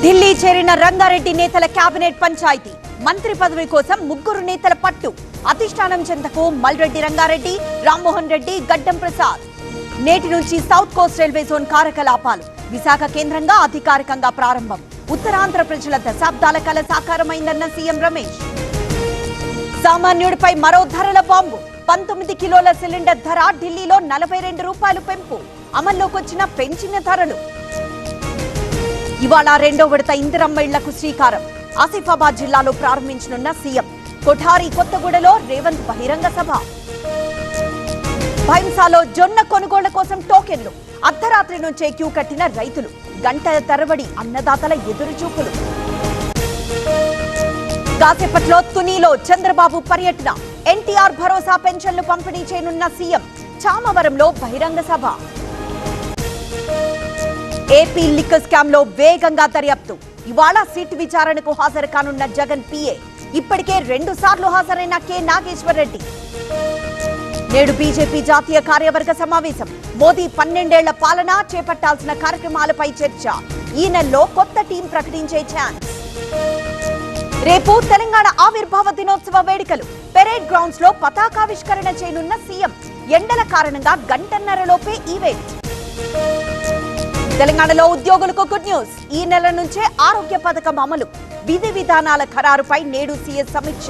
ఢిల్లీ చేరిన రంగారెడ్డి నేతల కేబినెట్ పంచాయతీ మంత్రి పదవి కోసం ముగ్గురు నేతల పట్టు అధిష్టానం చెంతకు మల్రెడ్డి రంగారెడ్డి, రామ్మోహన్ రెడ్డి, గడ్డం ప్రసాద్. నేటి నుంచి సౌత్ కోస్ట్ రైల్వే జోన్ కార్యకలాపాలు విశాఖ కేంద్రంగా అధికారికంగా ప్రారంభం. ఉత్తరాంధ్ర ప్రజల దశాబ్దాల కల సాకారమైందన్న సీఎం రమేష్. సామాన్యుడిపై మరో ధరల బాంబు. 19 కిలోల సిలిండర్ ధర ఢిల్లీలో 42 రూపాయలు పెంపు. అమల్లోకొచ్చిన పెంచిన ధరలు. ఇవాళ రెండో విడత ఇందిరమ్మ ఇళ్లకు శ్రీకారం. ఆసిఫాబాద్ జిల్లాలో ప్రారంభించనున్న సీఎం. కొఠారి కొత్తగూడలో రేవంత్ బహిరంగ సభ. భైంసాలో జొన్న కొనుగోళ్ల కోసం టోకెన్లు. అర్ధరాత్రి నుంచే క్యూ కట్టిన రైతులు. గంటల తరబడి అన్నదాతల ఎదురుచూపులు. కాసేపట్లో తునిలో చంద్రబాబు పర్యటన. ఎన్టీఆర్ భరోసా పెన్షన్లు పంపిణీ చేయనున్న సీఎం. చామవరంలో బహిరంగ సభ. ఏపీ లిక్కర్ స్కామ్ లో వేగంగా దర్యాప్తు. ఇవాళ సిట్ విచారణకు హాజరు కానున్న జగన్ పిఏ. ఇప్పటికే 2 సార్లు హాజరైన కె నాగేశ్వర్ రెడ్డి. నేడు బీజేపీ జాతీయ కార్యవర్గ సమావేశం. మోదీ 12 ఏళ్ల పాలన, చేపట్టాల్సిన కార్యక్రమాలపై చర్చ. ఈ నెలలో కొత్త టీం ప్రకటించే ఛాన్స్. రేపు తెలంగాణ ఆవిర్భావ దినోత్సవ వేడుకలు. పెరేడ్ గ్రౌండ్స్ లో పతాకావిష్కరణ చేయనున్న సీఎం. ఎండల కారణంగా గంటన్నరలోపే ఈవెంట్. తెలంగాణలో ఉద్యోగులకు గుడ్ న్యూస్. ఈ నెల నుంచే ఆరోగ్య పథకం అమలు. విధి విధానాల ఖరారుపై నేడు సీఎస్ సమీక్ష.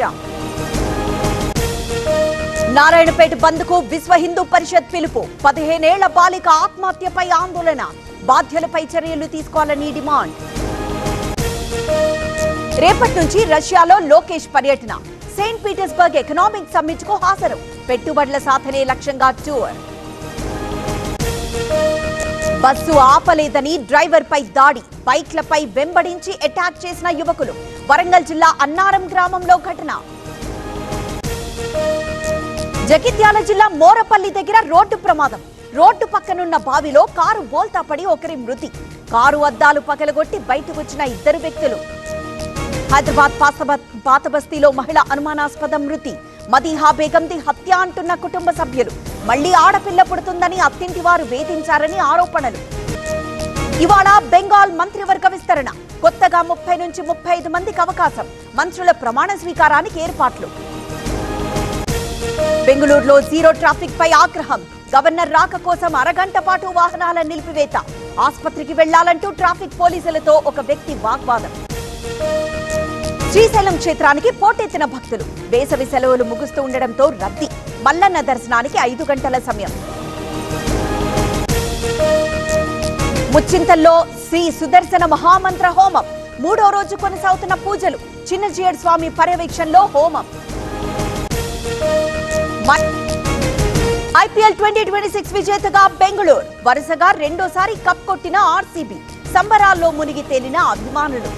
నారాయణపేట బంద్కు విశ్వ హిందూ పరిషత్ పిలుపు. 15 ఏళ్ల బాలిక ఆత్మహత్యపై ఆందోళన. బాధ్యులపై చర్యలు తీసుకోవాలని డిమాండ్. రేపటి నుంచి రష్యాలో లోకేష్ పర్యటన. సెయింట్ పీటర్స్బర్గ్ ఎకనామిక్ సమ్మిట్ కు హాజరు. పెట్టుబడుల సాధనే లక్ష్యంగా టూర్. బస్సు ఆపలేదని డ్రైవర్ పై దాడి. బైక్లపై వెంబడించి అటాక్ చేసిన యువకులు. వరంగల్ జిల్లా అన్నారం గ్రామంలో ఘటన. జగిత్యాల జిల్లా మోరపల్లి దగ్గర రోడ్డు ప్రమాదం. రోడ్డు పక్కనున్న బావిలో కారు బోల్తా పడి ఒకరి మృతి. కారు అద్దాలు పగలగొట్టి బయటకు వచ్చిన 2 వ్యక్తులు. హైదరాబాద్ పాతబస్తీలో మహిళ అనుమానాస్పద మృతి. మదీహా బేగంది హత్య అంటున్న కుటుంబ సభ్యులు. మళ్లీ ఆడపిల్ల పుడుతుందని అత్తింటి వారు వేధించారని ఆరోపణలు. ఇవాళ బెంగాల్ మంత్రివర్గ విస్తరణ. కొత్తగా 30 నుంచి 35 మందికి అవకాశం. మంత్రుల ప్రమాణ స్వీకారానికి ఏర్పాట్లు. బెంగళూరులో జీరో ట్రాఫిక్ పై ఆగ్రహం. గవర్నర్ రాక కోసం అరగంట పాటు వాహనాల నిలిపివేత. ఆసుపత్రికి వెళ్లాలంటూ ట్రాఫిక్ పోలీసులతో ఒక వ్యక్తి వాగ్వాదం. శ్రీశైలం క్షేత్రానికి పోటెత్తిన భక్తులు. వేసవి సెలవులు ముగుస్తూ ఉండడంతో రద్దీ. మల్లన్న దర్శనానికి 5 గంటల సమయం. ముచ్చింతల్లో శ్రీ సుదర్శన మహామంత్ర హోమం. 3వ రోజు కొనసాగుతున్న పూజలు. చిన్నజీయర్ స్వామి పర్యవేక్షణలో హోమం. ఐపీఎల్ 2026 విజేతగా బెంగళూరు. వరుసగా రెండోసారి కప్ కొట్టిన ఆర్సీబీ. సంబరాల్లో మునిగి తేలిన అభిమానులు.